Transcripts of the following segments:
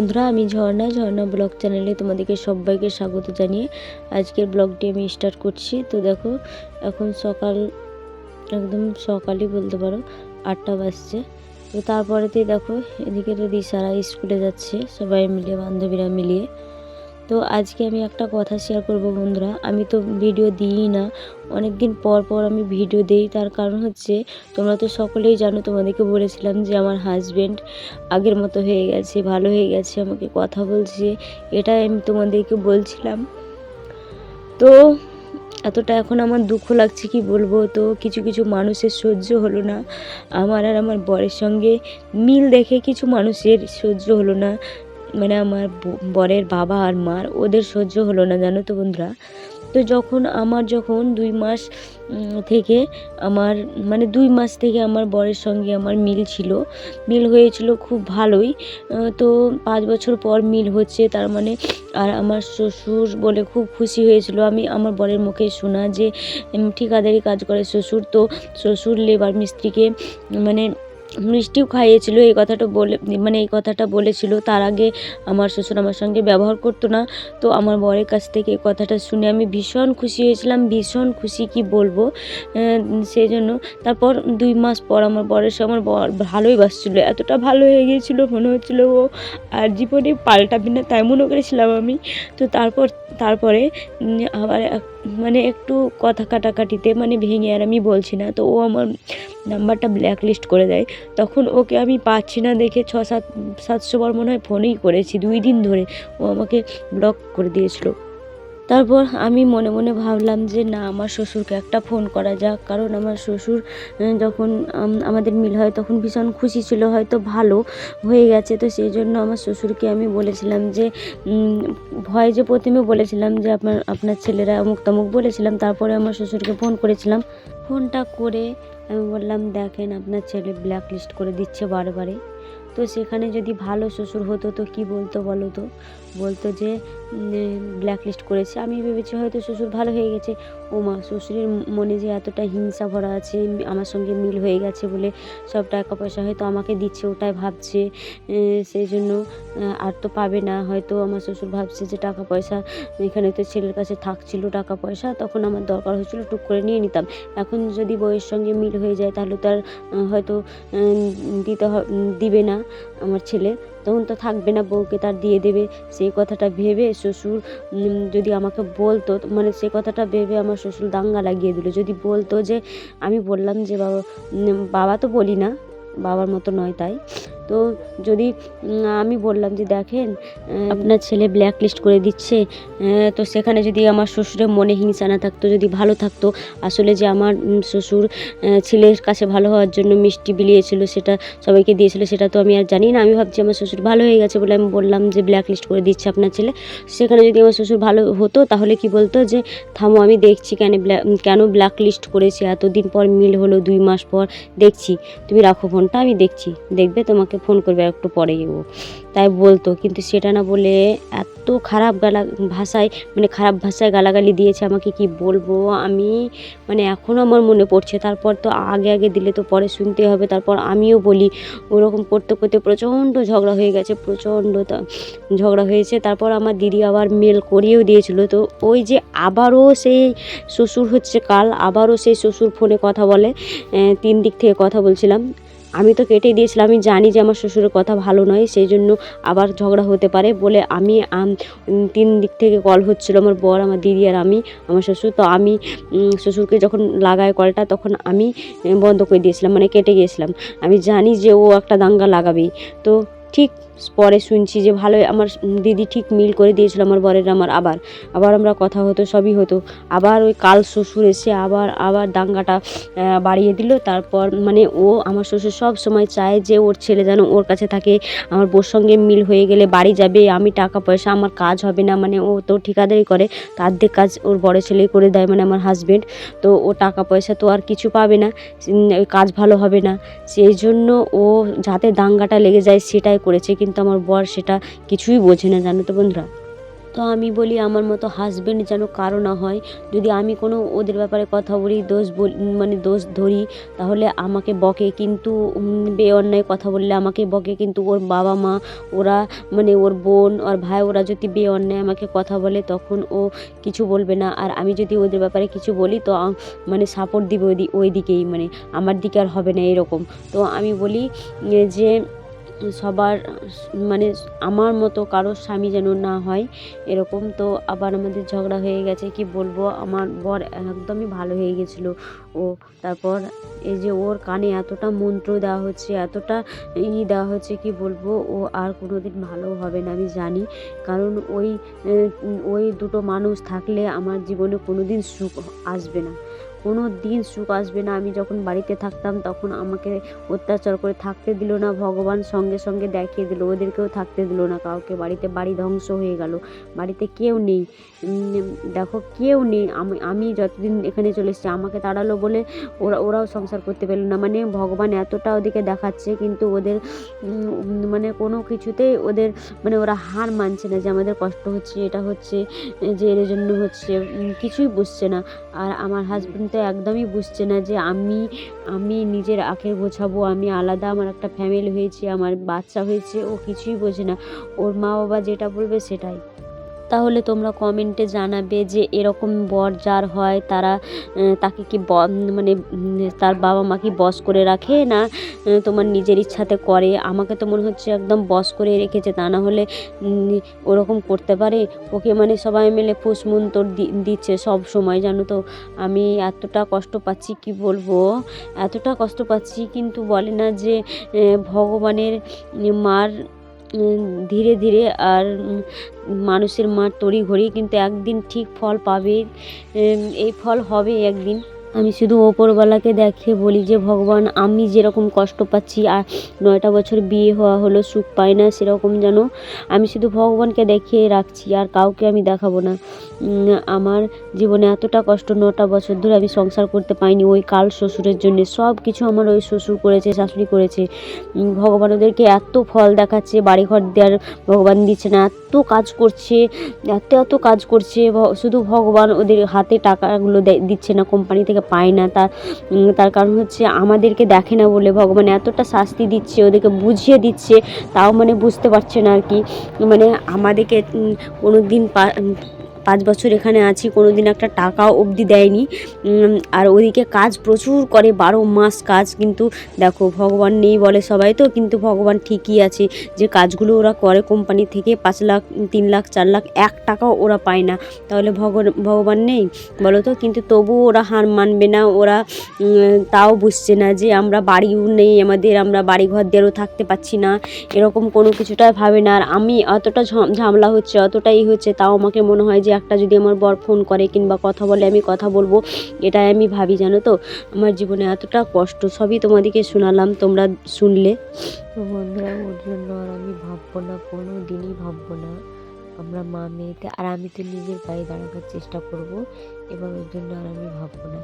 বন্ধুরা, আমি ঝর্ণা ব্লগ চ্যানেলে তোমাদেরকে সবাইকে স্বাগত জানিয়ে আজকের ব্লগটি আমি স্টার্ট করছি। তো দেখো, এখন সকাল, একদম সকালই বলতে পারো, 8টা বাজছে। তো তারপরেতেই দেখো, এদিকে তো দিশারা স্কুলে যাচ্ছে, সবাই মিলে, বান্ধবীরা মিলিয়ে। তো আজকে আমি একটা কথা শেয়ার করব বন্ধুরা। আমি তো ভিডিও দিই না, অনেক দিন পর পর আমি ভিডিও দিই। তার কারণ হচ্ছে, তোমরা তো সকলেই জানো, তোমাদেরকে বলেছিলাম যে আমার হাজব্যান্ড আগের মতো হয়ে গেছে, ভালো হয়ে গেছে, আমাকে কথা বলছে, এটাই আমি তোমাদেরকে বলছিলাম। তো এতটা এখন আমার দুঃখ লাগছে কি বলবো। তো কিছু কিছু মানুষের সহ্য হলো না, আমার আর আমার বরের সঙ্গে মিল দেখে কিছু মানুষের সহ্য হলো না, মানে আমার বরের বাবা আর মার, ওদের সহ্য হলো না, জানো তো বন্ধুরা। তো যখন 2 মাস থেকে আমার, মানে 2 মাস থেকে আমার বরের সঙ্গে আমার মিল হয়েছিল খুব ভালোই। তো 5 বছর পর মিল হচ্ছে, তার মানে। আর আমার শ্বশুর বলে খুব খুশি হয়েছিল। আমি আমার বরের মুখে শোনা যে ঠিকাদারি কাজ করে শ্বশুর, তো শ্বশুর লেবার মিস্ত্রিকে মানে মিষ্টিও খাইয়েছিল, এই কথাটা বলেছিল। তার আগে আমার শ্বশুর আমার সঙ্গে ব্যবহার করতো না। তো আমার বরের কাছ থেকে এই কথাটা শুনে আমি ভীষণ খুশি হয়েছিলাম, ভীষণ খুশি কি বলবো। সেই জন্য তারপর 2 মাস পর আমার বরের সঙ্গে আমার বর ভালোই বাসছিল, এতটা ভালো হয়ে গিয়েছিলো, মনে হচ্ছিলো ও আর জীবনে পাল্টাবে না, তাই মনে করেছিলাম আমি। তো তারপরে আবার মানে একটু কথা কাটাকাটিতে মানে ভেঙে, আর আমি বলছি না, তো ও আমার নাম্বারটা ব্ল্যাক লিস্ট করে দেয়। তখন ওকে আমি পাচ্ছি না দেখে 600-700 বার মনে হয় ফোনই করেছি 2 দিন ধরে, ও আমাকে ব্লক করে দিয়েছিল। তারপর আমি মনে মনে ভাবলাম যে না, আমার শ্বশুরকে একটা ফোন করা যাক, কারণ আমার শ্বশুর যখন আমাদের মিল হয় তখন ভীষণ খুশি ছিল, হয়তো ভালো হয়ে গেছে। তো সেই জন্য আমার শ্বশুরকে আমি বলেছিলাম যে ভয়, যে প্রথমে বলেছিলাম যে আপনার ছেলেরা অমুক তমুক বলেছিলাম। তারপরে আমার শ্বশুরকে ফোন করেছিলাম, ফোনটা করে আমি বললাম, দেখেন আপনার ছেলে ব্ল্যাক লিস্ট করে দিচ্ছে বারে। তো সেখানে যদি ভালো শ্বশুর হতো তো কি বলতো বলো তো, বলতো যে ব্ল্যাক লিস্ট করেছে। আমি ভেবেছি হয়তো শ্বশুর ভালো হয়ে গেছে। ও মা, শ্বশুরের মনে যে এতটা হিংসা ভরা আছে, আমার সঙ্গে মিল হয়ে গেছে বলে সব টাকা পয়সা হয়তো আমাকে দিচ্ছে, ওটাই ভাবছে। সেই জন্য আর তো পাবে না, হয়তো আমার শ্বশুর ভাবছে যে টাকা পয়সা এখানে তো ছেলের কাছে থাকছিল টাকা পয়সা, তখন আমার দরকার হয়েছিল, টুক করে নিয়ে নিতাম। এখন যদি বউয়ের সঙ্গে মিল হয়ে যায় তাহলে তার হয়তো দিবে না আমার ছেলে, তখন তো থাকবে না, বউকে তার দিয়ে দেবে। সেই কথাটা ভেবে শ্বশুর যদি আমাকে বলতো, মানে সেই কথাটা ভেবে আমার শ্বশুর দাঙ্গা লাগিয়ে দিল। যদি বলতো যে, আমি বললাম যে বাবা তো বলি না, বাবার মতো নয়, তাই তো যদি আমি বললাম যে দেখেন আপনার ছেলে ব্ল্যাক লিস্ট করে দিচ্ছে, তো সেখানে যদি আমার শ্বশুরের মনে হিংসা না থাকতো, যদি ভালো থাকতো, আসলে যে আমার শ্বশুর ছেলের কাছে ভালো হওয়ার জন্য মিষ্টি বিলিয়েছিল, সেটা সবাইকে দিয়েছিল, সেটা তো আমি আর জানি না। আমি ভাবছি আমার শ্বশুর ভালো হয়ে গেছে বলে আমি বললাম যে ব্ল্যাক লিস্ট করে দিচ্ছে আপনার ছেলে। সেখানে যদি আমার শ্বশুর ভালো হতো তাহলে কি বলতো যে থামো, আমি দেখছি কেন ব্ল্যাক লিস্ট করেছে, এতদিন পর মিল হলো, 2 মাস পর, দেখছি, তুমি রাখো ফোনটা, আমি দেখছি, দেখবে তোমাকে ফোন করবে একটু পরেই ও, তাই বলতো। কিন্তু সেটা না বলে এত খারাপ খারাপ ভাষায় গালাগালি দিয়েছে আমাকে, কি বলবো আমি, মানে এখনও আমার মনে পড়ছে। তারপর তো আগে দিলে তো পরে শুনতে হবে, তারপর আমিও বলি। ওরকম করতে করতে প্রচণ্ড ঝগড়া হয়ে গেছে, ঝগড়া হয়েছে। তারপর আমার দিদি আবার মেল করিয়েও দিয়েছিল। তো ওই যে আবারও সেই শ্বশুর হচ্ছে কাল, আবারও সেই শ্বশুর ফোনে কথা বলে, 3 দিক থেকে কথা বলছিলাম, আমি তো কেটে দিয়েছিলাম। আমি জানি যে আমার শ্বশুরের কথা ভালো নয়, সেই জন্য আবার ঝগড়া হতে পারে বলে আমি 3 দিক থেকে কল হচ্ছিল, আমার বর, আমার দিদি আর আমি, আমার শ্বশুর। তো আমি শ্বশুরকে যখন লাগায় কলটা, তখন আমি বন্ধ করে দিয়েছিলাম, মানে কেটে গিয়েছিলাম। আমি জানি যে ও একটা দাঙ্গা লাগাবেই। তো ঠিক পরে শুনছি যে ভালোই আমার দিদি ঠিক মিল করে দিয়েছিল আমার বরের আমার, আবার আমরা কথা হতো, সবই হতো। আবার ওই কাল শ্বশুর এসে আবার দাঙ্গাটা বাড়িয়ে দিল। তারপর মানে আমার শ্বশুর সব সময় চায় যে ওর ছেলে যেন ওর কাছে থাকে, আমার বউর সঙ্গে মিল হয়ে গেলে বাড়ি যাবে, আমি টাকা পয়সা, আমার কাজ হবে না, মানে ও তো ঠিকাদারি করে, তো অর্ধেক কাজ ওর বড় ছেলেই করে দেয়, মানে আমার হাজব্যান্ড। তো ও টাকা পয়সা তো আর কিছু পাবে না, ওই কাজ ভালো হবে না, সেই জন্য ও যাতে দাঙ্গাটা লেগে যায় সেটাই করেছে। কিন্তু আমার বর সেটা কিছুই বোঝে না, জানো তো বন্ধুরা। তো আমি বলি আমার মতো হাজবেন্ড যেন কারো না হয়। যদি আমি কোনো ওদের ব্যাপারে কথা বলি, মানে দোষ ধরি, তাহলে আমাকে বকে, কিন্তু বেঅন্যায় কথা বললে আমাকে বকে। কিন্তু ওর বাবা মা, ওরা মানে ওর বোন, ওর ভাই, ওরা যদি বেঅন্যায় আমাকে কথা বলে তখন ও কিছু বলবে না। আর আমি যদি ওদের ব্যাপারে কিছু বলি তো মানে সাপোর্ট দিবে ওই দিকেই, মানে আমার দিকে আর হবে না এরকম। তো আমি বলি যে সবার মানে আমার মতো কারোর স্বামী যেন না হয় এরকম। তো আবার আমাদের ঝগড়া হয়ে গেছে, কি বলবো, আমার বর একদমই ভালো হয়ে গেছিলো ও। তারপর এই যে ওর কানে এতটা মন্ত্র দেওয়া হচ্ছে, এতটা দেওয়া হচ্ছে, কি বলবো, ও আর কোনো দিন ভালো হবে না আমি জানি। কারণ ওই দুটো মানুষ থাকলে আমার জীবনে কোনো দিন সুখ আসবে না, কোনো দিন সুখ আসবে না। আমি যখন বাড়িতে থাকতাম তখন আমাকে অত্যাচার করে থাকতে দিল না, ভগবান সঙ্গে সঙ্গে দেখিয়ে দিল, ওদেরকেও থাকতে দিল না কাউকে। বাড়িতে বাড়ি ধ্বংস হয়ে গেল, বাড়িতে কেউ নেই। দেখো কেউ নেই। আমি যতদিন এখানে চলে এসেছি আমাকে তাড়ালো বলে ওরাও সংসার করতে পারলো না। মানে ভগবান এতটা ওদেরকে দেখাচ্ছে, কিন্তু ওদের মানে কোনো কিছুতেই ওদের মানে ওরা হার মানছে না যে আমাদের কষ্ট হচ্ছে, এটা হচ্ছে, যে এর জন্য হচ্ছে, কিছুই বুঝছে না। আর আমার হাজব্যান্ড তো একদমই বুঝছে না যে আমি নিজের আখের গোছাবো, আমি আলাদা, আমার একটা ফ্যামিলি হয়েছে, আমার বাচ্চা হয়েছে, ও কিছুই বোঝে না। ওর মা বাবা যেটা বলবে সেটাই। তাহলে তোমরা কমেন্টে জানাবে যে এরকম বর যার হয় তাকে কি মানে তার বাবা মা কি বশ করে রাখে, না তোমার নিজের ইচ্ছাতে করে? আমাকে তো মনে হচ্ছে একদম বশ করে রেখেছে, তা না হলে ওরকম করতে পারে? ওকে মানে সবাই মিলে ফুসমন্তর দিচ্ছে সব সময়, জানো তো। আমি এতটা কষ্ট পাচ্ছি, কি বলবো, এতটা কষ্ট পাচ্ছি। কিন্তু বলে না যে ভগবানের মার ধীরে ধীরে, আর মানুষের মার তড়িঘড়ি, কিন্তু একদিন ঠিক ফল পাবে, এই ফল হবে একদিন। আমি শুধু ওপরওয়ালাকে দেখে বলি যে ভগবান, আমি যেরকম কষ্ট পাচ্ছি, আর 9টা বছর বিয়ে হওয়া হলো সুখ পাই না, সেরকম যেন আমি শুধু ভগবানকে দেখিয়ে রাখছি, আর কাউকে আমি দেখাবো না। আমার জীবনে এতটা কষ্ট, 9টা বছর ধরে আমি সংসার করতে পাইনি ওই কাল শ্বশুরের জন্যে। সব কিছু আমার ওই শ্বশুর করেছে, শাশুড়ি করেছে। ভগবান ওদেরকে এত ফল দেখাচ্ছে, বাড়িঘর দেওয়ার ভগবান দিচ্ছে না, এত কাজ করছে, এত কাজ করছে, শুধু ভগবান ওদের হাতে টাকাগুলো দিচ্ছে না, কোম্পানি থেকে পায় না। তার কারণ হচ্ছে আমাদেরকে দেখে না বলে ভগবান এতটা শাস্তি দিচ্ছে, ওদেরকে বুঝিয়ে দিচ্ছে, তাও মানে বুঝতে পারছে না আর কি। মানে আমাদেরকে কোনো দিন 5 বছর এখানে আছি, কোনো দিন একটা টাকাও অবধি দেয়নি। আর ওদিকে কাজ প্রচুর করে, 12 মাস কাজ। কিন্তু দেখো ভগবান নেই বলে সবাই তো, কিন্তু ভগবান ঠিকই আছে। যে কাজগুলো ওরা করে কোম্পানি থেকে 5 লাখ, 3 লাখ, 4 লাখ, 1 টাকাও ওরা পায় না, তাহলে ভগবান নেই বলো তো? কিন্তু তবুও ওরা হার মানবে না, ওরা তাও বুঝছে না যে আমরা বাড়িও নেই আমাদের, আমরা বাড়ি ঘর দিয়েও থাকতে পাচ্ছি না, এরকম কোনো কিছুটাই ভাবে না। আর আমি অতটা ঝামেলা হচ্ছে, অতটাই হচ্ছে, তাও আমাকে মনে হয় যে একটা যদি আমার বর ফোন করে কিংবা কথা বলে আমি কথা বলবো, এটাই আমি ভাবি, জানো তো। আমার জীবনে এতটা কষ্ট, সবই তোমাদেরকে শোনালাম, তোমরা শুনলে। তো বন্ধুরা, ওর জন্য আর আমি ভাববো না, কোনো দিনই ভাববো না। আমরা মা মেয়েতে, আর আমি তো নিজের পায়ে দাঁড়ানোর চেষ্টা করব, এবার ওর জন্য আর আমি ভাববো না।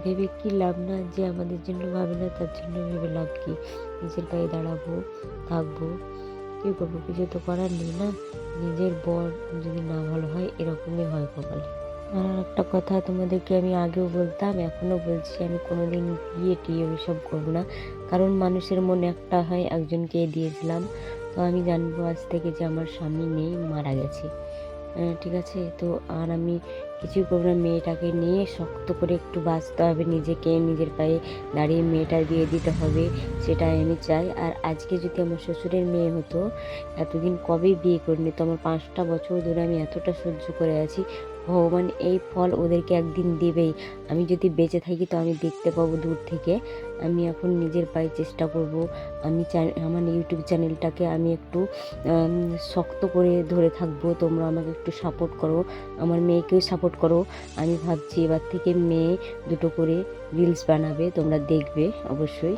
ভেবে কি লাভ না, যে আমাদের জন্য ভাবে না তার জন্য ভেবে লাভ কি? নিজের পায়ে দাঁড়াবো, থাকবো, কী করবো? কিছু তো করার নেই না। নিজের বর যদি না ভালো হয়, এরকমই হয় কপালে। আর একটা কথা তোমাদেরকে আমি আগেও বলতাম, এখনও বলছি, আমি কোনোদিন বিয়ে টিয়ে ওইসব করবো না। কারণ মানুষের মনে একটা হয়, একজনকে দিয়েছিলাম, তো আমি জানবো আজ থেকে যে আমার স্বামী নেই, মারা গেছে, ঠিক আছে? তো আর আমি কিছুই করবো না। মেয়েটাকে নিয়ে শক্ত করে একটু বাঁচতে হবে, নিজেকে নিজের পায়ে দাঁড়িয়ে মেয়েটার বিয়ে দিতে হবে, সেটাই আমি চাই। আর আজকে যদি আমার শ্বশুরের মেয়ে হতো, এতদিন কবে বিয়ে করিনি তো, আমার 5টা বছর ধরে আমি এতটা সহ্য করে আছি। ভগবান এই ফল ওদেরকে একদিন দেবেই। আমি যদি বেঁচে থাকি তো আমি দেখতে পাবো দূর থেকে। আমি এখন নিজের পায়ে চেষ্টা করব। আমি আমার ইউটিউব চ্যানেলটাকে আমি একটু শক্ত করে ধরে থাকবো। তোমরা আমাকে একটু সাপোর্ট করো, আমার মেয়েকেও সাপোর্ট করো। আমি ভাবছি এবার থেকে মেয়ে 2টো করে রিলস বানাবে, তোমরা দেখবে অবশ্যই।